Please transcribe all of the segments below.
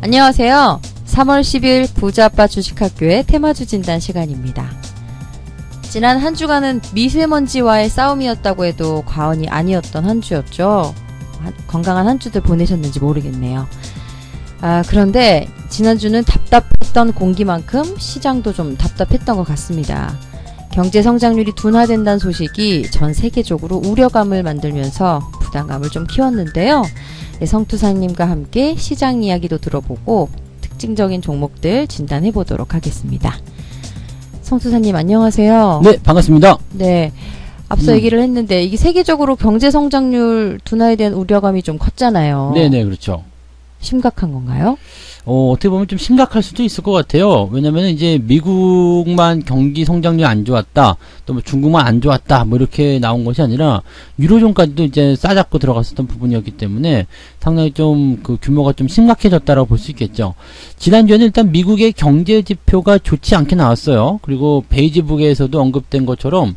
안녕하세요. 3월 10일 부자아빠 주식학교의 테마주 진단 시간입니다. 지난 한 주간은 미세먼지와의 싸움이었다고 해도 과언이 아니었던 한 주였죠. 건강한 한 주들 보내셨는지 모르겠네요. 그런데 지난주는 답답했던 공기만큼 시장도 좀 답답했던 것 같습니다. 경제 성장률이 둔화된다는 소식이 전 세계적으로 우려감을 만들면서 부담감을 좀 키웠는데요. 성투사님과 함께 시장 이야기도 들어보고 특징적인 종목들 진단해 보도록 하겠습니다. 성투사님 안녕하세요. 네, 반갑습니다. 네, 앞서 얘기를 했는데 이게 세계적으로 경제 성장률 둔화에 대한 우려감이 좀 컸잖아요. 네네, 그렇죠. 심각한 건가요? 어떻게 보면 좀 심각할 수도 있을 것 같아요. 왜냐면 이제 미국만 경기 성장률이 안 좋았다, 또 뭐 중국만 안 좋았다, 뭐 이렇게 나온 것이 아니라 유로존까지도 이제 싸잡고 들어갔었던 부분이었기 때문에 상당히 좀 그 규모가 좀 심각해졌다라고 볼 수 있겠죠. 지난주에는 일단 미국의 경제 지표가 좋지 않게 나왔어요. 그리고 베이지북에서도 언급된 것처럼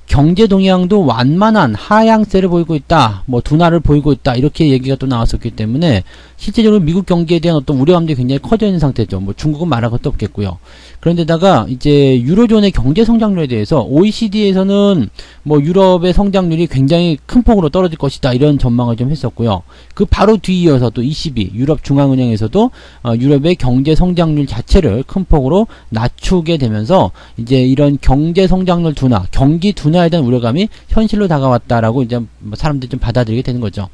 경제 동향도 완만한 하향세를 보이고 있다, 뭐 둔화를 보이고 있다, 이렇게 얘기가 또 나왔었기 때문에 실제적으로 미국 경기에 대한 어떤 우려감들이 굉장히 커져 있는 상태죠. 뭐 중국은 말할 것도 없겠고요. 그런데다가 이제 유로존의 경제 성장률에 대해서 OECD에서는 뭐 유럽의 성장률이 굉장히 큰 폭으로 떨어질 것이다, 이런 전망을 좀 했었고요. 그 바로 뒤이어서 또 ECB, 유럽 중앙은행에서도 유럽의 경제 성장률 자체를 큰 폭으로 낮추게 되면서 이제 이런 경제 성장률 둔화, 경기 둔화에 대한 우려감이 현실로 다가왔다라고 이제 사람들이 좀 받아들이게 되는 거죠.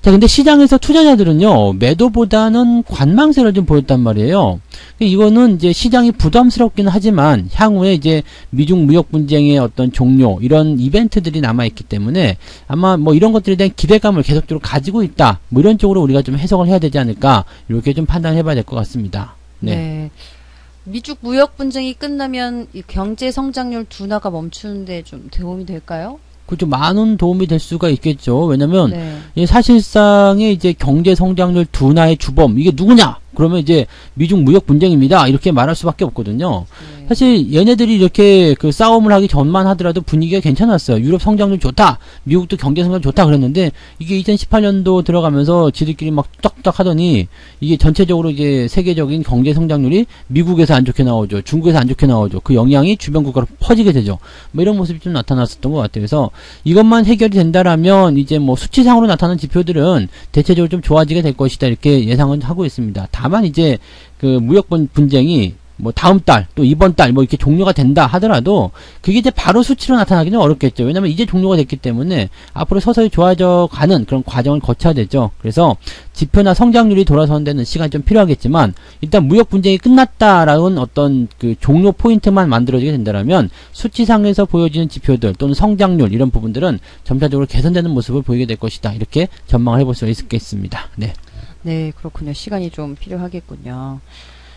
자, 근데 시장에서 투자자들은요, 매도보다는 관망세를 좀 보였단 말이에요. 이거는 이제 시장이 부담스럽긴 하지만 향후에 이제 미중 무역 분쟁의 어떤 종료, 이런 이벤트들이 남아있기 때문에 아마 뭐 이런 것들에 대한 기대감을 계속적으로 가지고 있다, 뭐 이런 쪽으로 우리가 좀 해석을 해야 되지 않을까, 이렇게 좀 판단해 봐야 될 것 같습니다. 네. 미중 무역 분쟁이 끝나면 이 경제 성장률 둔화가 멈추는데 좀 도움이 될까요? 그렇죠. 많은 도움이 될 수가 있겠죠. 왜냐면 사실상의 이제 경제 성장률 둔화의 주범, 이게 누구냐? 그러면 이제 미중 무역 분쟁입니다, 이렇게 말할 수밖에 없거든요. 사실 얘네들이 이렇게 그 싸움을 하기 전만 하더라도 분위기가 괜찮았어요. 유럽 성장률 좋다, 미국도 경제 성장 좋다 그랬는데 이게 2018년도 들어가면서 지들끼리 막 쫙쫙 하더니 이게 전체적으로 이제 세계적인 경제 성장률이 미국에서 안 좋게 나오죠, 중국에서 안 좋게 나오죠. 그 영향이 주변 국가로 퍼지게 되죠. 뭐 이런 모습이 좀 나타났었던 것 같아요. 그래서 이것만 해결이 된다라면 이제 뭐 수치상으로 나타나는 지표들은 대체적으로 좀 좋아지게 될 것이다, 이렇게 예상은 하고 있습니다. 다만 이제 그 무역 분쟁이 뭐 다음 달 또 이번 달 뭐 이렇게 종료가 된다 하더라도 그게 이제 바로 수치로 나타나기는 어렵겠죠. 왜냐면 이제 종료가 됐기 때문에 앞으로 서서히 좋아져 가는 그런 과정을 거쳐야 되죠. 그래서 지표나 성장률이 돌아서는 데는 시간이 좀 필요하겠지만 일단 무역 분쟁이 끝났다라는 어떤 그 종료 포인트만 만들어지게 된다면 수치상에서 보여지는 지표들 또는 성장률, 이런 부분들은 점차적으로 개선되는 모습을 보이게 될 것이다, 이렇게 전망을 해볼 수 있겠습니다. 네, 그렇군요. 시간이 좀 필요하겠군요.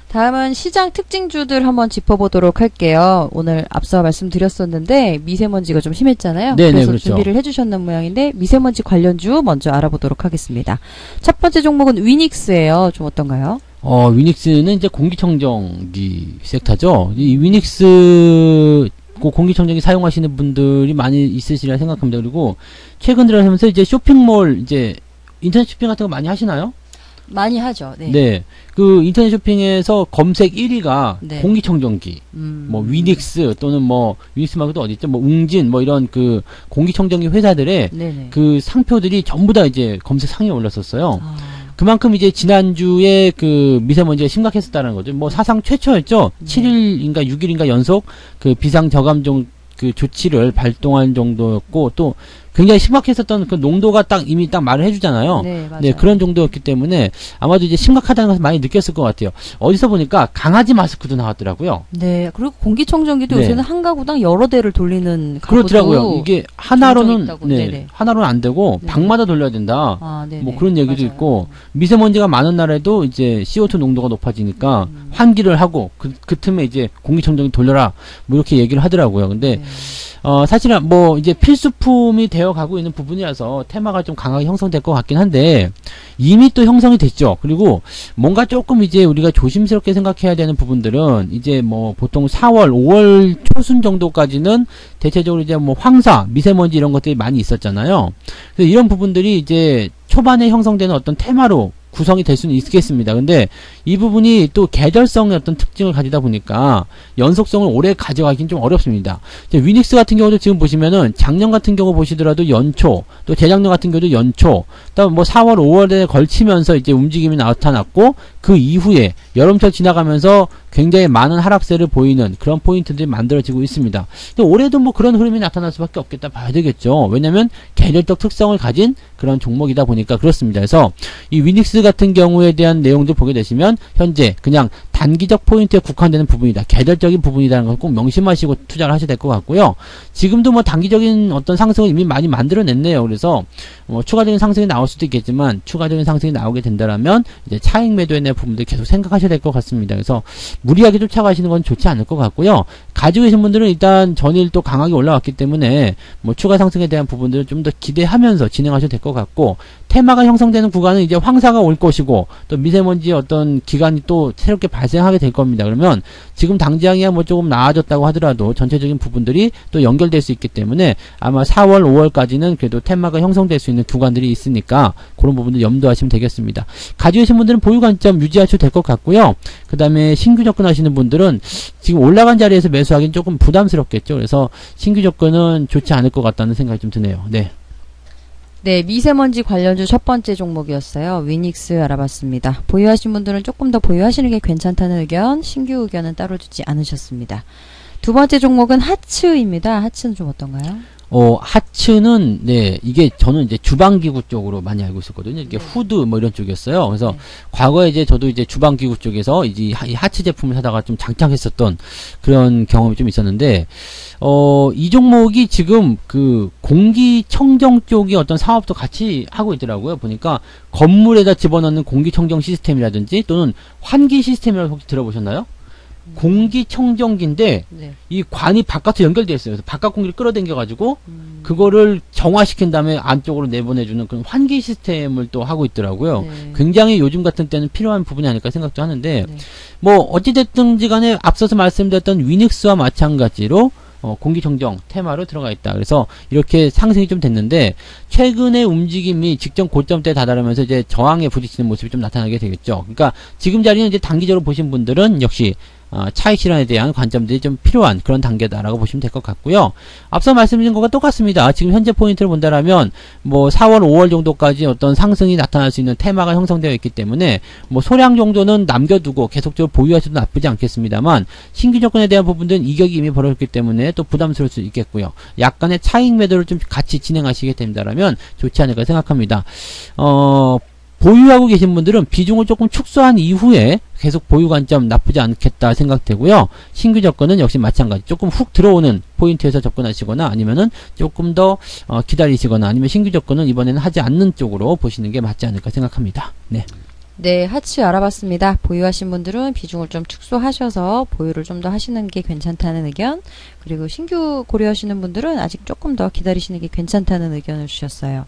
다음은 시장 특징주들 한번 짚어보도록 할게요. 오늘 앞서 말씀드렸었는데 미세먼지가 좀 심했잖아요. 그래서 그렇죠. 준비를 해주셨는 모양인데 미세먼지 관련주 먼저 알아보도록 하겠습니다. 첫 번째 종목은 위닉스예요. 좀 어떤가요? 위닉스는 이제 공기청정기 섹터죠. 이 위닉스 공기청정기 사용하시는 분들이 많이 있으시리라 생각합니다. 그리고 최근 들어서면서 이제 쇼핑몰, 이제 인터넷 쇼핑 같은 거 많이 하시나요? 많이 하죠. 그 인터넷 쇼핑에서 검색 1위가 공기청정기, 뭐 위닉스 또는 뭐 위닉스 말고도 어디 있죠? 뭐 웅진, 뭐 이런 그 공기청정기 회사들의 그 상표들이 전부 다 이제 검색 상위에 올랐었어요. 그만큼 이제 지난주에 그 미세먼지가 심각했었다는 거죠. 뭐 사상 최초였죠. 7일인가 6일인가 연속 그 비상 저감정 그 조치를 발동한 정도였고, 또 굉장히 심각했었던 그 농도가 딱 이미 딱 말을 해주잖아요. 네, 그런 정도였기 때문에 아마도 이제 심각하다는 것을 많이 느꼈을 것 같아요. 어디서 보니까 강아지 마스크도 나왔더라고요. 네, 그리고 공기청정기도 요새는 한 가구당 여러 대를 돌리는 그렇더라고요. 이게 하나로는 하나로는 안 되고 방마다 돌려야 된다. 뭐 그런 얘기도 있고, 미세먼지가 많은 날에도 이제 CO2 농도가 높아지니까 환기를 하고 그 틈에 이제 공기청정기 돌려라, 뭐 이렇게 얘기를 하더라고요. 근데 사실은 뭐 이제 필수품이 되어 가고 있는 부분이라서 테마가 좀 강하게 형성될 것 같긴 한데 이미 또 형성이 됐죠. 그리고 뭔가 조금 이제 우리가 조심스럽게 생각해야 되는 부분들은 이제 뭐 보통 4월, 5월 초순 정도까지는 대체적으로 이제 뭐 황사, 미세먼지 이런 것들이 많이 있었잖아요. 그래서 이런 부분들이 이제 초반에 형성되는 어떤 테마로 구성이 될 수는 있겠습니다. 근데 이 부분이 또 계절성의 어떤 특징을 가지다 보니까 연속성을 오래 가져가긴 좀 어렵습니다. 이제 위닉스 같은 경우도 지금 보시면은 작년 같은 경우 보시더라도 연초, 또 재작년 같은 경우도 연초, 또 뭐 4월, 5월에 걸치면서 이제 움직임이 나타났고, 그 이후에 여름철 지나가면서 굉장히 많은 하락세를 보이는 그런 포인트들이 만들어지고 있습니다. 근데 올해도 뭐 그런 흐름이 나타날 수밖에 없겠다 봐야 되겠죠. 왜냐면 계절적 특성을 가진 그런 종목이다 보니까 그렇습니다. 그래서 이 위닉스 같은 경우에 대한 내용들 보게 되시면 현재 그냥 단기적 포인트에 국한되는 부분이다. 계절적인 부분이라는 걸 꼭 명심하시고 투자를 하셔야 될 것 같고요. 지금도 뭐 단기적인 어떤 상승을 이미 많이 만들어냈네요. 그래서 뭐 추가적인 상승이 나올 수도 있겠지만 추가적인 상승이 나오게 된다라면 이제 차익 매도에 대한 부분들 계속 생각하셔야 될 것 같습니다. 그래서 무리하게 쫓아가시는 건 좋지 않을 것 같고요. 가지고 계신 분들은 일단 전일 또 강하게 올라왔기 때문에 뭐 추가 상승에 대한 부분들을 좀 더 기대하면서 진행하셔도 될 것 같고, 테마가 형성되는 구간은 이제 황사가 올 것이고 또 미세먼지의 어떤 기간이 또 새롭게 발생하게 될 겁니다. 그러면 지금 당장이야 뭐 조금 나아졌다고 하더라도 전체적인 부분들이 또 연결될 수 있기 때문에 아마 4월, 5월까지는 그래도 테마가 형성될 수 있는 구간들이 있으니까 그런 부분들 염두하시면 되겠습니다. 가지고 계신 분들은 보유 관점 유지하셔도 될 것 같고요. 그 다음에 신규 접근하시는 분들은 지금 올라간 자리에서 매수하기는 조금 부담스럽겠죠. 그래서 신규 접근은 좋지 않을 것 같다는 생각이 좀 드네요. 네. 네, 미세먼지 관련주 첫 번째 종목이었어요. 위닉스 알아봤습니다. 보유하신 분들은 조금 더 보유하시는 게 괜찮다는 의견, 신규 의견은 따로 주지 않으셨습니다. 두 번째 종목은 하츠입니다. 하츠는 좀 어떤가요? 하츠는, 네, 이게 저는 이제 주방기구 쪽으로 많이 알고 있었거든요. 이게 후드 뭐 이런 쪽이었어요. 그래서 과거에 이제 저도 이제 주방기구 쪽에서 이제 이 하츠 제품을 사다가 좀 장착했었던 그런 경험이 좀 있었는데, 이 종목이 지금 그 공기청정 쪽의 어떤 사업도 같이 하고 있더라고요. 보니까 건물에다 집어넣는 공기청정 시스템이라든지 또는 환기 시스템이라고 혹시 들어보셨나요? 공기청정기인데 네. 이 관이 바깥으로 연결되어 있어요. 그래서 바깥 공기를 끌어당겨 가지고 그거를 정화시킨 다음에 안쪽으로 내보내주는 그런 환기 시스템을 또 하고 있더라고요. 네. 굉장히 요즘 같은 때는 필요한 부분이 아닐까 생각도 하는데, 네. 뭐 어찌됐든지 간에 앞서서 말씀드렸던 위닉스와 마찬가지로 공기청정 테마로 들어가 있다. 그래서 이렇게 상승이 좀 됐는데, 최근의 움직임이 직전 고점대에 다다르면서 이제 저항에 부딪히는 모습이 좀 나타나게 되겠죠. 그러니까 지금 자리는 이제 단기적으로 보신 분들은 역시 차익 실현에 대한 관점들이 좀 필요한 그런 단계다라고 보시면 될 것 같고요. 앞서 말씀드린 것과 똑같습니다. 지금 현재 포인트를 본다라면 뭐 4월, 5월 정도까지 어떤 상승이 나타날 수 있는 테마가 형성되어 있기 때문에 뭐 소량 정도는 남겨두고 계속적으로 보유하셔도 나쁘지 않겠습니다만, 신규 접근에 대한 부분들은 이격이 이미 벌어졌기 때문에 또 부담스러울 수 있겠고요. 약간의 차익 매도를 좀 같이 진행하시게 된다라면 좋지 않을까 생각합니다. 보유하고 계신 분들은 비중을 조금 축소한 이후에 계속 보유 관점 나쁘지 않겠다 생각되고요. 신규 접근은 역시 마찬가지. 조금 훅 들어오는 포인트에서 접근하시거나 아니면은 조금 더 기다리시거나 아니면 신규 접근은 이번에는 하지 않는 쪽으로 보시는 게 맞지 않을까 생각합니다. 네. 네, 하츠 알아봤습니다. 보유하신 분들은 비중을 좀 축소하셔서 보유를 좀 더 하시는 게 괜찮다는 의견, 그리고 신규 고려하시는 분들은 아직 조금 더 기다리시는 게 괜찮다는 의견을 주셨어요.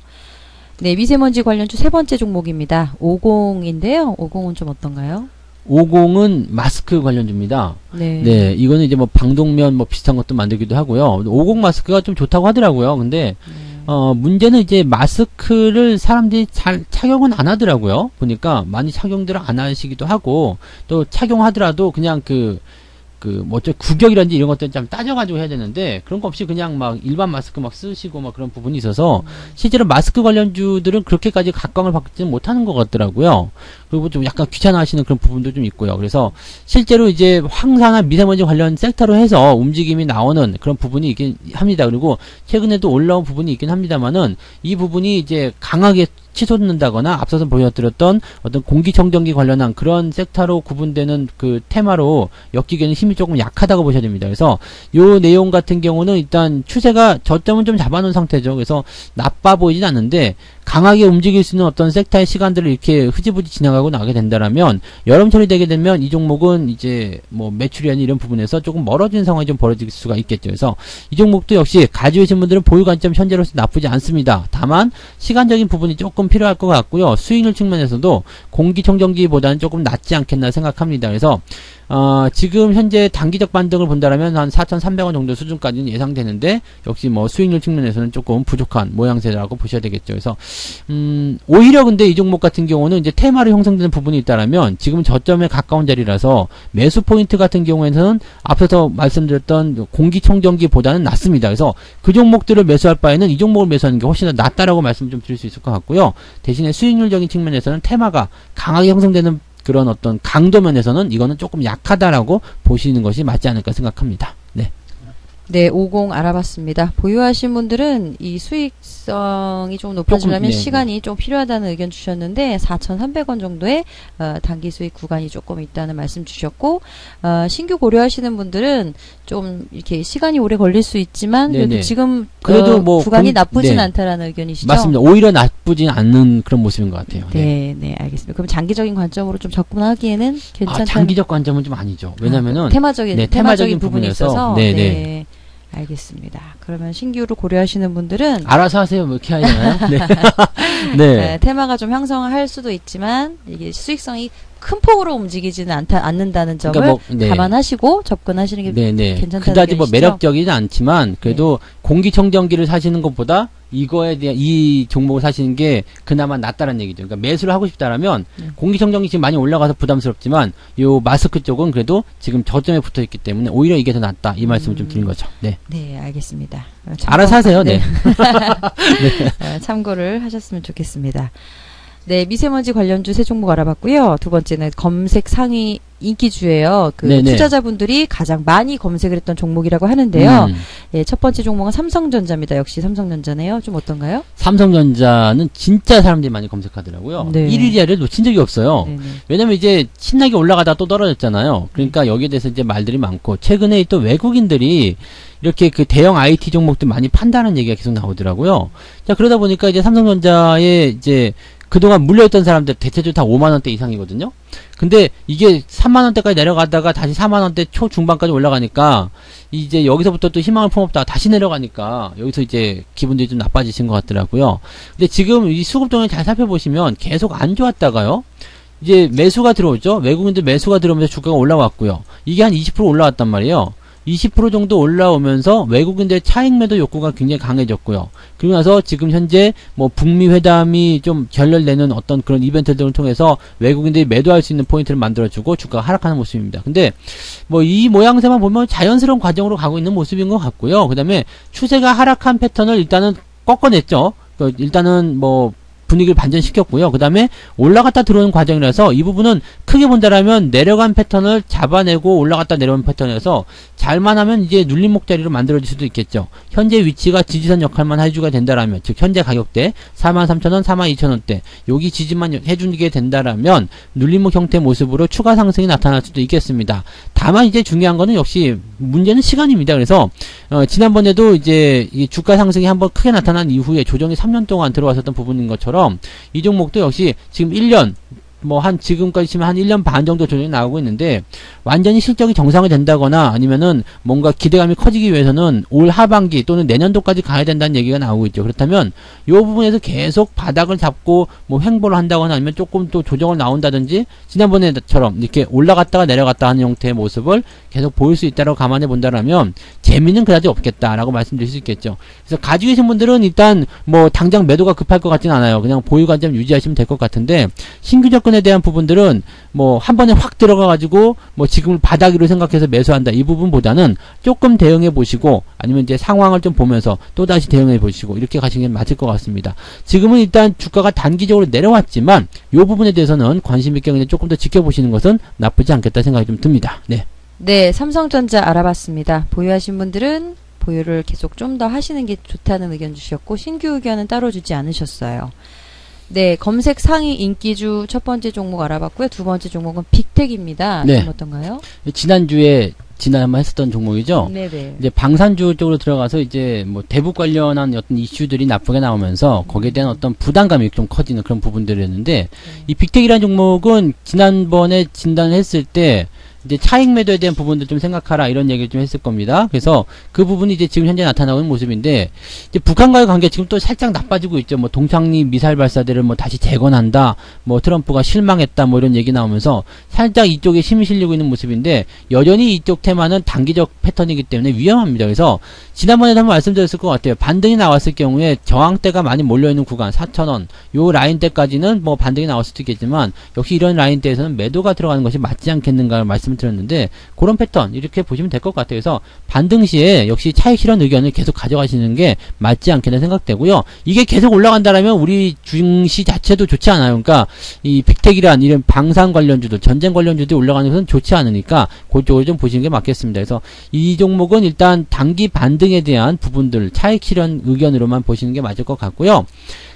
네, 미세먼지 관련주 세 번째 종목입니다. 50인데요. 50은 좀 어떤가요? 50은 마스크 관련주입니다. 네. 네, 이거는 이제 뭐 방독면 뭐 비슷한 것도 만들기도 하고요. 50 마스크가 좀 좋다고 하더라고요. 근데 문제는 이제 마스크를 사람들이 잘 착용은 안 하더라고요. 보니까 많이 착용들을 안 하시기도 하고, 또 착용하더라도 그냥 구격이라든지 이런 것들 좀 따져가지고 해야 되는데, 그런 거 없이 그냥 막 일반 마스크 막 쓰시고 막 그런 부분이 있어서, 실제로 마스크 관련주들은 그렇게까지 각광을 받지는 못하는 것 같더라고요. 그리고 좀 약간 귀찮아 하시는 그런 부분도 좀 있고요. 그래서 실제로 이제 황사나 미세먼지 관련 섹터로 해서 움직임이 나오는 그런 부분이 있긴 합니다. 그리고 최근에도 올라온 부분이 있긴 합니다만은, 이 부분이 이제 강하게 치솟는다거나 앞서서 보여드렸던 어떤 공기청정기 관련한 그런 섹터로 구분되는 그 테마로 엮이기에는 힘이 조금 약하다고 보셔야 됩니다. 그래서 요 내용 같은 경우는 일단 추세가 저점은 좀 잡아놓은 상태죠. 그래서 나빠 보이진 않는데, 강하게 움직일 수 있는 어떤 섹터의 시간들을 이렇게 흐지부지 지나가고 나가게 된다라면, 여름철이 되게 되면 이 종목은 이제 뭐 매출이나 이런 부분에서 조금 멀어진 상황이 좀 벌어질 수가 있겠죠. 그래서 이 종목도 역시 가지고 계신 분들은 보유 관점 현재로서 나쁘지 않습니다. 다만 시간적인 부분이 조금 필요할 것 같고요. 수익률 측면에서도 공기청정기보다는 조금 낫지 않겠나 생각합니다. 그래서 지금 현재 단기적 반등을 본다라면 한 4,300원 정도 수준까지는 예상되는데 역시 뭐 수익률 측면에서는 조금 부족한 모양새라고 보셔야 되겠죠. 그래서 오히려 근데 이 종목 같은 경우는 이제 테마로 형성되는 부분이 있다라면 지금 저점에 가까운 자리라서 매수 포인트 같은 경우에는 앞서서 말씀드렸던 공기청정기보다는 낮습니다. 그래서 그 종목들을 매수할 바에는 이 종목을 매수하는 게 훨씬 더 낫다라고 말씀 좀 드릴 수 있을 것 같고요. 대신에 수익률적인 측면에서는 테마가 강하게 형성되는 그런 어떤 강도 면에서는 이거는 조금 약하다라고 보시는 것이 맞지 않을까 생각합니다. 네. 네, 50 알아봤습니다. 보유하신 분들은 이 수익성이 좀 높아지려면 시간이 좀 필요하다는 의견 주셨는데 4,300원 정도의 단기 수익 구간이 조금 있다는 말씀 주셨고 신규 고려하시는 분들은 좀 이렇게 시간이 오래 걸릴 수 있지만 그래도 지금 그래도 뭐 구간이 나쁘진 않다라는 의견이시죠? 맞습니다. 오히려 나쁘진 않는 그런 모습인 것 같아요. 네, 네, 알겠습니다. 그럼 장기적인 관점으로 좀 접근하기에는 괜찮다. 장기적 관점은 좀 아니죠. 왜냐면은 테마적인 부분이 있어서 네. 알겠습니다. 그러면 신규로 고려하시는 분들은 알아서 하세요. 뭐 이렇게 하잖아요. 네. 테마가 좀 형성할 수도 있지만 이게 수익성이 큰 폭으로 움직이지는 않는다는 점을 감안하시고 접근하시는 게 괜찮다는 그다지 뭐 매력적이진 않지만 그래도 공기청정기를 사시는 것보다 이거에 대한 이 종목을 사시는 게 그나마 낫다는 얘기죠. 그러니까 매수를 하고 싶다라면 공기청정기 지금 많이 올라가서 부담스럽지만 요 마스크 쪽은 그래도 지금 저점에 붙어 있기 때문에 오히려 이게 더 낫다 이 말씀을 좀 드린 거죠. 네. 네, 알겠습니다. 알아서 하세요. 네. 참고를 하셨으면 좋겠습니다. 네, 미세먼지 관련주 세 종목 알아봤고요. 두 번째는 검색 상위 인기주예요. 투자자분들이 가장 많이 검색을 했던 종목이라고 하는데요. 예, 첫 번째 종목은 삼성전자입니다. 역시 삼성전자네요. 좀 어떤가요? 삼성전자는 진짜 사람들이 많이 검색하더라고요. 1위 자리를 놓친 적이 없어요. 왜냐면 이제 신나게 올라가다가 또 떨어졌잖아요. 그러니까 여기에 대해서 이제 말들이 많고 최근에 또 외국인들이 이렇게 그 대형 IT 종목들 많이 판다는 얘기가 계속 나오더라고요. 자, 그러다 보니까 이제 삼성전자에 이제 그동안 물려있던 사람들 대체적으로 다 5만원대 이상이거든요. 근데 이게 3만원대까지 내려가다가 다시 4만원대 초중반까지 올라가니까 이제 여기서부터 또 희망을 품었다가 다시 내려가니까 여기서 이제 기분들이 좀 나빠지신 것 같더라고요. 근데 지금 이 수급동을 잘 살펴보시면 계속 안 좋았다가요. 이제 매수가 들어오죠. 외국인들 매수가 들어오면서 주가가 올라왔고요. 이게 한 20% 올라왔단 말이에요. 20% 정도 올라오면서 외국인들의 차익 매도 욕구가 굉장히 강해졌고요. 그러고 나서 지금 현재 뭐 북미 회담이 좀 결렬되는 어떤 그런 이벤트 등을 통해서 외국인들이 매도할 수 있는 포인트를 만들어주고 주가가 하락하는 모습입니다. 근데 뭐 이 모양새만 보면 자연스러운 과정으로 가고 있는 모습인 것 같고요. 그 다음에 추세가 하락한 패턴을 일단은 꺾어냈죠. 일단은 뭐 분위기를 반전시켰고요. 그 다음에 올라갔다 들어오는 과정이라서 이 부분은 크게 본다라면 내려간 패턴을 잡아내고 올라갔다 내려오는 패턴이라서 잘만 하면 이제 눌림목 자리로 만들어질 수도 있겠죠. 현재 위치가 지지선 역할만 해주가 된다라면, 즉 현재 가격대 43,000원, 42,000원대 여기 지지만 해주게 된다라면 눌림목 형태 모습으로 추가 상승이 나타날 수도 있겠습니다. 다만 이제 중요한 거는 역시 문제는 시간입니다. 그래서 지난번에도 이제 이 주가 상승이 한번 크게 나타난 이후에 조정이 3년 동안 들어왔었던 부분인 것처럼 이 종목도 역시 지금 1년 뭐 지금까지 치면 한 1년 반 정도 조정이 나오고 있는데 완전히 실적이 정상이 된다거나 아니면은 뭔가 기대감이 커지기 위해서는 올 하반기 또는 내년도까지 가야 된다는 얘기가 나오고 있죠. 그렇다면 이 부분에서 계속 바닥을 잡고 뭐 횡보를 한다거나 아니면 조금 또 조정을 나온다든지 지난번에처럼 이렇게 올라갔다가 내려갔다 하는 형태의 모습을 계속 보일 수 있다고 감안해 본다라면 재미는 그다지 없겠다라고 말씀드릴 수 있겠죠. 그래서 가지고 계신 분들은 일단 뭐 당장 매도가 급할 것 같지는 않아요. 그냥 보유 관점 유지하시면 될 것 같은데 신규 접근에 대한 부분들은 뭐 한 번에 확 들어가 가지고 뭐 지금을 바닥으로 생각해서 매수한다 이 부분보다는 조금 대응해 보시고 아니면 이제 상황을 좀 보면서 또 다시 대응해 보시고 이렇게 가시는 게 맞을 것 같습니다. 지금은 일단 주가가 단기적으로 내려왔지만 이 부분에 대해서는 관심 있게 그냥 조금 더 지켜보시는 것은 나쁘지 않겠다 생각이 좀 듭니다. 네, 삼성전자 알아봤습니다. 보유하신 분들은 보유를 계속 좀 더 하시는 게 좋다는 의견 주셨고 신규 의견은 따로 주지 않으셨어요. 네, 검색 상위 인기주 첫 번째 종목 알아봤고요. 두 번째 종목은 빅텍입니다. 좀 어떤가요? 지난주에 한번 했었던 종목이죠. 네네. 이제 방산주 쪽으로 들어가서 이제 뭐 대북 관련한 어떤 이슈들이 나쁘게 나오면서 거기에 대한 어떤 부담감이 좀 커지는 그런 부분들이었는데 이 빅텍이라는 종목은 지난번에 진단을 했을 때 이제 차익 매도에 대한 부분도 좀 생각하라 이런 얘기를 좀 했을 겁니다. 그래서 그 부분이 이제 지금 현재 나타나고 있는 모습인데 이제 북한과의 관계 지금 또 살짝 나빠지고 있죠. 뭐 동창리 미사일 발사대를 뭐 다시 재건한다. 뭐 트럼프가 실망했다. 뭐 이런 얘기 나오면서 살짝 이쪽에 힘이 실리고 있는 모습인데 여전히 이쪽 테마는 단기적 패턴이기 때문에 위험합니다. 그래서 지난번에도 한번 말씀드렸을 것 같아요. 반등이 나왔을 경우에 저항대가 많이 몰려있는 구간 4,000원 요 라인대까지는 뭐 반등이 나올 수도 있겠지만 역시 이런 라인대에서는 매도가 들어가는 것이 맞지 않겠는가 말씀을 드렸는데 그런 패턴 이렇게 보시면 될 것 같아요. 그래서 반등 시에 역시 차익 실현 의견을 계속 가져가시는 게 맞지 않겠나 생각되고요. 이게 계속 올라간다라면 우리 증시 자체도 좋지 않아요. 그러니까 이 빅텍이란 이런 방산 관련주들 전쟁 관련주들이 올라가는 것은 좋지 않으니까 그쪽으로 좀 보시는 게 맞겠습니다. 그래서 이 종목은 일단 단기 반등에 대한 부분들 차익 실현 의견으로만 보시는 게 맞을 것 같고요.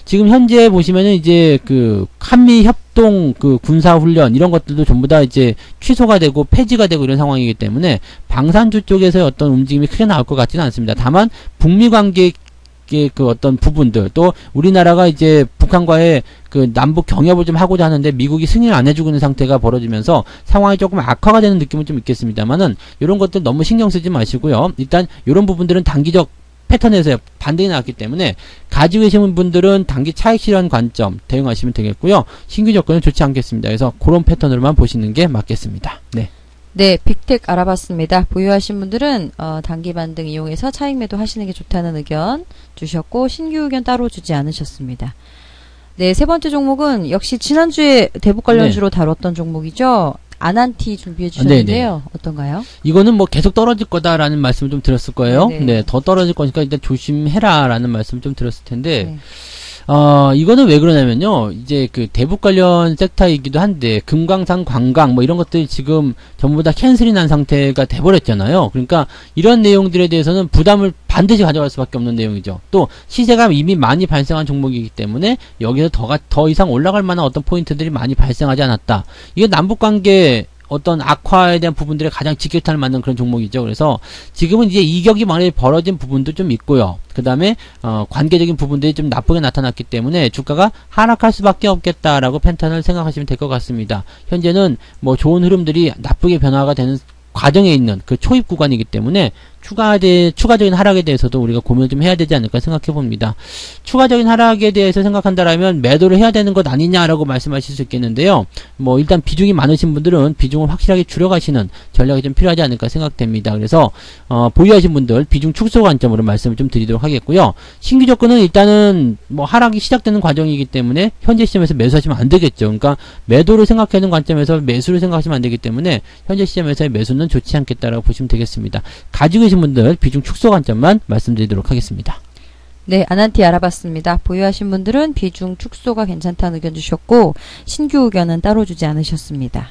지금 현재 보시면은 이제 그 한미 협동 그 군사 훈련 이런 것들도 전부 다 이제 취소가 되고 폐지가 되고 이런 상황이기 때문에 방산주 쪽에서의 어떤 움직임이 크게 나올 것 같지는 않습니다. 다만 북미 관계 그 어떤 부분들 또 우리나라가 이제 북한과의 그 남북 경협을 좀 하고자 하는데 미국이 승인을 안 해주고 있는 상태가 벌어지면서 상황이 조금 악화가 되는 느낌은 좀 있겠습니다만은 이런 것들 너무 신경 쓰지 마시고요. 일단 이런 부분들은 단기적 패턴에서 반등이 나왔기 때문에 가지고 계신 분들은 단기 차익 실현 관점 대응하시면 되겠고요. 신규 조건은 좋지 않겠습니다. 그래서 그런 패턴으로만 보시는 게 맞겠습니다. 네. 네, 빅텍 알아봤습니다. 보유하신 분들은 단기 반등 이용해서 차익 매도 하시는 게 좋다는 의견 주셨고 신규 의견 따로 주지 않으셨습니다. 네, 세 번째 종목은 역시 지난주에 대북 관련주로 다뤘던 종목이죠. 아난티 준비해 주셨는데요. 네네. 어떤가요? 이거는 뭐 계속 떨어질 거다라는 말씀을 좀 드렸을 거예요. 네네. 네, 더 떨어질 거니까 일단 조심해라라는 말씀을 좀 드렸을 텐데 네. 이거는 왜 그러냐면요. 이제 그 대북 관련 섹터이기도 한데 금강산 관광 뭐 이런 것들이 지금 전부 다 캔슬이 난 상태가 돼버렸잖아요. 그러니까 이런 내용들에 대해서는 부담을 반드시 가져갈 수밖에 없는 내용이죠. 또 시세가 이미 많이 발생한 종목이기 때문에 여기서 더 이상 올라갈 만한 어떤 포인트들이 많이 발생하지 않았다. 이게 남북관계 어떤 악화에 대한 부분들에 가장 직격탄을 맞는 그런 종목이죠. 그래서 지금은 이제 이격이 많이 벌어진 부분도 좀 있고요. 그 다음에 관계적인 부분들이 좀 나쁘게 나타났기 때문에 주가가 하락할 수밖에 없겠다라고 펜턴을 생각하시면 될 것 같습니다. 현재는 뭐 좋은 흐름들이 나쁘게 변화가 되는 과정에 있는 그 초입 구간이기 때문에 추가적인 하락에 대해서도 우리가 고민을 좀 해야 되지 않을까 생각해 봅니다. 추가적인 하락에 대해서 생각한다라면 매도를 해야 되는 것 아니냐라고 말씀하실 수 있겠는데요. 뭐 일단 비중이 많으신 분들은 비중을 확실하게 줄여가시는 전략이 좀 필요하지 않을까 생각됩니다. 그래서 보유하신 분들 비중 축소 관점으로 말씀을 좀 드리도록 하겠고요. 신규 조건은 일단은 뭐 하락이 시작되는 과정이기 때문에 현재 시점에서 매수하시면 안 되겠죠. 그러니까 매도를 생각하는 관점에서 매수를 생각하시면 안 되기 때문에 현재 시점에서의 매수는 좋지 않겠다라고 보시면 되겠습니다. 가지고 계신 분들 비중 축소 관점만 말씀드리도록 하겠습니다. 네, 아난티 알아봤습니다. 보유하신 분들은 비중 축소가 괜찮다는 의견 주셨고 신규 의견은 따로 주지 않으셨습니다.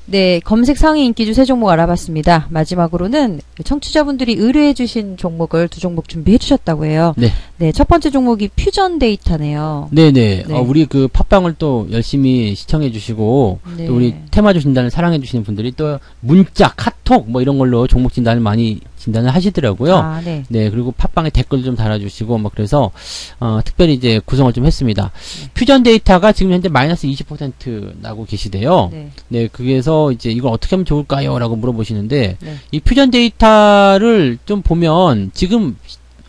네, 검색 상위 인기주 세 종목 알아봤습니다. 마지막으로는 청취자분들이 의뢰해 주신 종목을 두 종목 준비해 주셨다고 해요. 네. 네, 첫 번째 종목이 퓨전 데이터네요. 네네. 네. 우리 그 팟빵을 또 열심히 시청해 주시고 네. 또 우리 테마주 진단을 사랑해 주시는 분들이 또 문자, 카톡 뭐 이런 걸로 종목 진단을 많이 진단을 하시더라고요. 아, 네. 네, 그리고 팟빵에 댓글도 좀 달아주시고, 뭐, 그래서, 특별히 이제 구성을 좀 했습니다. 네. 퓨전 데이터가 지금 현재 마이너스 20% 나고 계시대요. 네. 네, 그래서 이제 이걸 어떻게 하면 좋을까요? 라고 물어보시는데, 네. 이 퓨전 데이터를 좀 보면, 지금,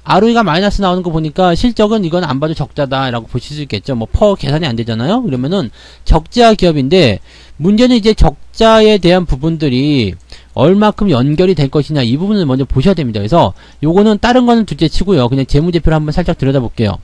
ROE가 마이너스 나오는 거 보니까 실적은 이건 안 봐도 적자다라고 보실 수 있겠죠. 뭐, 퍼 계산이 안 되잖아요? 그러면은, 적자 기업인데, 문제는 이제 적자에 대한 부분들이, 얼마큼 연결이 될 것이냐 이 부분을 먼저 보셔야 됩니다. 그래서 요거는 다른 거는 둘째 치고요. 그냥 재무제표를 한번 살짝 들여다볼게요.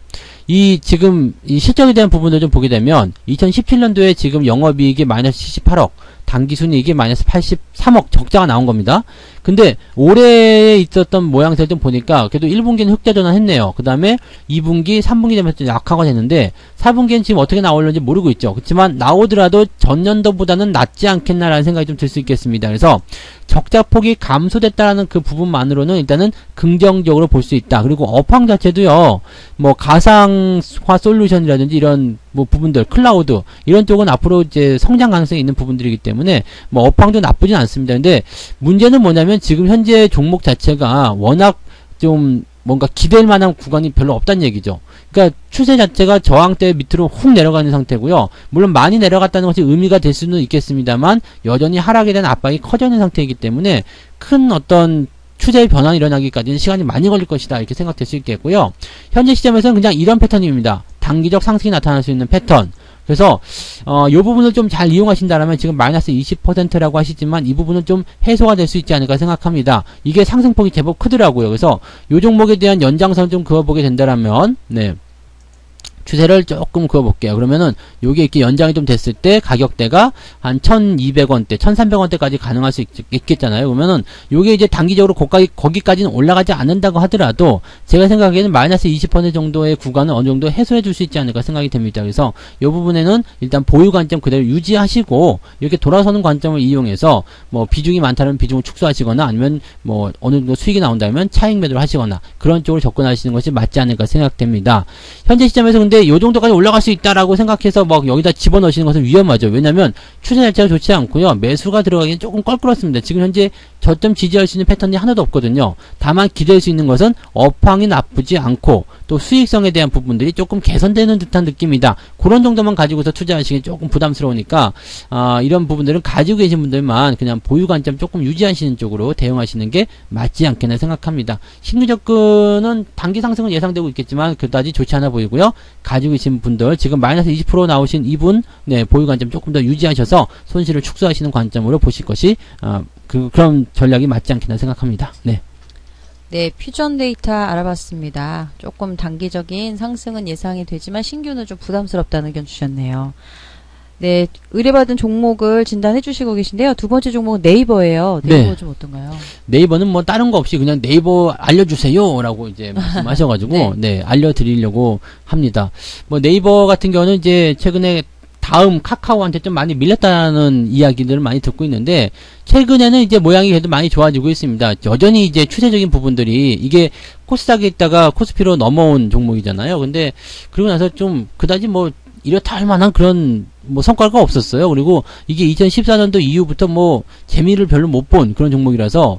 지금 이 실적에 대한 부분을 좀 보게 되면 2017년도에 지금 영업이익이 마이너스 78억 당기순이익이 마이너스 83억 적자가 나온 겁니다. 근데 올해 있었던 모양새를 좀 보니까 그래도 1분기는 흑자 전환했네요. 그 다음에 2분기, 3분기 되면서 좀 약화가 됐는데 4분기는 지금 어떻게 나올는지 모르고 있죠. 그렇지만 나오더라도 전년도보다는 낫지 않겠나라는 생각이 좀 들 수 있겠습니다. 그래서 적자폭이 감소됐다라는 그 부분만으로는 일단은 긍정적으로 볼 수 있다. 그리고 업황 자체도요. 뭐 가상화 솔루션이라든지 이런 뭐 부분들, 클라우드 이런 쪽은 앞으로 이제 성장 가능성이 있는 부분들이기 때문에 뭐 업황도 나쁘진 않습니다. 근데 문제는 뭐냐면 지금 현재 종목 자체가 워낙 좀 뭔가 기댈 만한 구간이 별로 없다는 얘기죠. 그러니까 추세 자체가 저항대 밑으로 훅 내려가는 상태고요. 물론 많이 내려갔다는 것이 의미가 될 수는 있겠습니다만 여전히 하락에 대한 압박이 커져 있는 상태이기 때문에 큰 어떤 추세의 변화가 일어나기까지는 시간이 많이 걸릴 것이다 이렇게 생각될 수 있겠고요. 현재 시점에서는 그냥 이런 패턴입니다. 단기적 상승이 나타날 수 있는 패턴. 그래서 이 부분을 좀 잘 이용하신다면 지금 마이너스 20%라고 하시지만 이 부분은 좀 해소가 될 수 있지 않을까 생각합니다. 이게 상승폭이 제법 크더라고요. 그래서 이 종목에 대한 연장선 좀 그어보게 된다면 네. 추세를 조금 그어볼게요. 그러면은 요게 이렇게 연장이 좀 됐을 때 가격대가 한 1200원대, 1300원대까지 가능할 수 있겠잖아요. 그러면은 요게 이제 단기적으로 거기까지는 올라가지 않는다고 하더라도 제가 생각하기에는 마이너스 20% 정도의 구간은 어느 정도 해소해 줄 수 있지 않을까 생각이 됩니다. 그래서 요 부분에는 일단 보유 관점 그대로 유지하시고 이렇게 돌아서는 관점을 이용해서 뭐 비중이 많다면 비중을 축소하시거나 아니면 뭐 어느 정도 수익이 나온다면 차익 매도를 하시거나 그런 쪽으로 접근하시는 것이 맞지 않을까 생각됩니다. 현재 시점에서 근데 요 정도까지 올라갈 수 있다라고 생각해서 막 여기다 집어넣으시는 것은 위험하죠. 왜냐면 추세 자체가 좋지 않고요. 매수가 들어가기는 조금 껄끄럽습니다. 지금 현재 저점 지지할 수 있는 패턴이 하나도 없거든요. 다만 기대할 수 있는 것은 업황이 나쁘지 않고 또 수익성에 대한 부분들이 조금 개선되는 듯한 느낌이다. 그런 정도만 가지고서 투자하시기 조금 부담스러우니까 이런 부분들은 가지고 계신 분들만 그냥 보유 관점 조금 유지하시는 쪽으로 대응하시는 게 맞지 않겠나 생각합니다. 신규 접근은 단기 상승은 예상되고 있겠지만 그다지 좋지 않아 보이고요. 가지고 계신 분들 지금 마이너스 20% 나오신 이분 네, 보유 관점 조금 더 유지하셔서 손실을 축소하시는 관점으로 보실 것이 그런 전략이 맞지 않겠나 생각합니다. 네. 네, 퓨전 데이터 알아봤습니다. 조금 단기적인 상승은 예상이 되지만 신규는 좀 부담스럽다는 의견 주셨네요. 네, 의뢰받은 종목을 진단해 주시고 계신데요. 두 번째 종목은 네이버예요. 네이버 네. 좀 어떤가요? 네이버는 뭐 다른 거 없이 그냥 네이버 알려주세요 라고 이제 말씀하셔가지고 네. 네, 알려드리려고 합니다. 뭐 네이버 같은 경우는 이제 최근에 다음 카카오한테 좀 많이 밀렸다는 이야기들을 많이 듣고 있는데 최근에는 이제 모양이 그래도 많이 좋아지고 있습니다. 여전히 이제 추세적인 부분들이 이게 코스닥에 있다가 코스피로 넘어온 종목이잖아요. 근데 그러고 나서 좀 그다지 뭐 이렇다 할 만한 그런 뭐 성과가 없었어요. 그리고 이게 2014년도 이후부터 뭐 재미를 별로 못 본 그런 종목이라서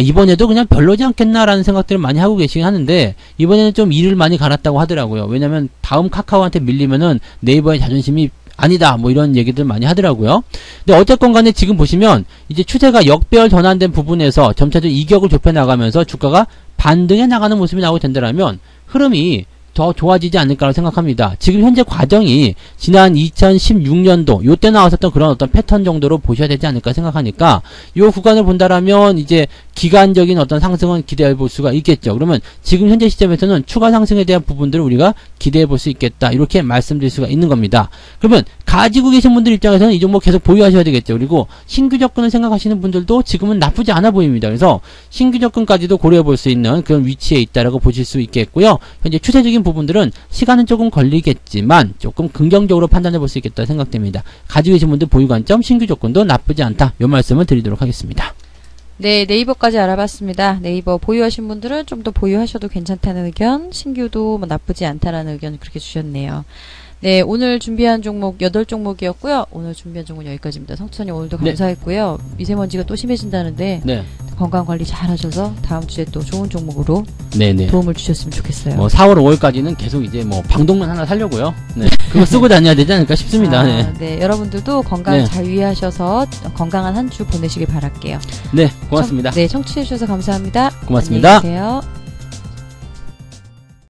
이번에도 그냥 별로지 않겠나라는 생각들을 많이 하고 계시긴 하는데 이번에는 좀 이를 많이 갈았다고 하더라고요. 왜냐면 다음 카카오한테 밀리면은 네이버의 자존심이 아니다 뭐 이런 얘기들 많이 하더라고요. 근데 어쨌건 간에 지금 보시면 이제 추세가 역배열 전환된 부분에서 점차적으로 이격을 좁혀 나가면서 주가가 반등해 나가는 모습이 나오게 된다면 흐름이 더 좋아지지 않을까라고 생각합니다. 지금 현재 과정이 지난 2016년도 요때 나왔었던 그런 어떤 패턴 정도로 보셔야 되지 않을까 생각하니까 요 구간을 본다라면 이제 기간적인 어떤 상승은 기대해 볼 수가 있겠죠. 그러면 지금 현재 시점에서는 추가 상승에 대한 부분들을 우리가 기대해 볼 수 있겠다. 이렇게 말씀드릴 수가 있는 겁니다. 그러면 가지고 계신 분들 입장에서는 이 종목 계속 보유하셔야 되겠죠. 그리고 신규 접근을 생각하시는 분들도 지금은 나쁘지 않아 보입니다. 그래서 신규 접근까지도 고려해 볼 수 있는 그런 위치에 있다라고 보실 수 있겠고요. 현재 추세적인 부분들은 시간은 조금 걸리겠지만 조금 긍정적으로 판단해 볼 수 있겠다 생각됩니다. 가지고 계신 분들 보유 관점 신규 접근도 나쁘지 않다. 이 말씀을 드리도록 하겠습니다. 네, 네이버까지 알아봤습니다. 네이버 보유하신 분들은 좀 더 보유하셔도 괜찮다는 의견, 신규도 뭐 나쁘지 않다라는 의견 그렇게 주셨네요. 네, 오늘 준비한 종목 8종목이었고요. 오늘 준비한 종목은 여기까지입니다. 성천이 오늘도 감사했고요. 미세먼지가 또 심해진다는데 네. 건강관리 잘 하셔서 다음 주에 또 좋은 종목으로 네네. 도움을 주셨으면 좋겠어요. 뭐 4월, 5월까지는 계속 이제 뭐 방독면 하나 살려고요. 네. 그거 쓰고 다녀야 되지 않을까 싶습니다. 네. 네, 여러분들도 건강 네. 잘 유의하셔서 건강한 한 주 보내시길 바랄게요. 네, 고맙습니다. 네, 청취해주셔서 감사합니다. 고맙습니다. 안녕히 계세요.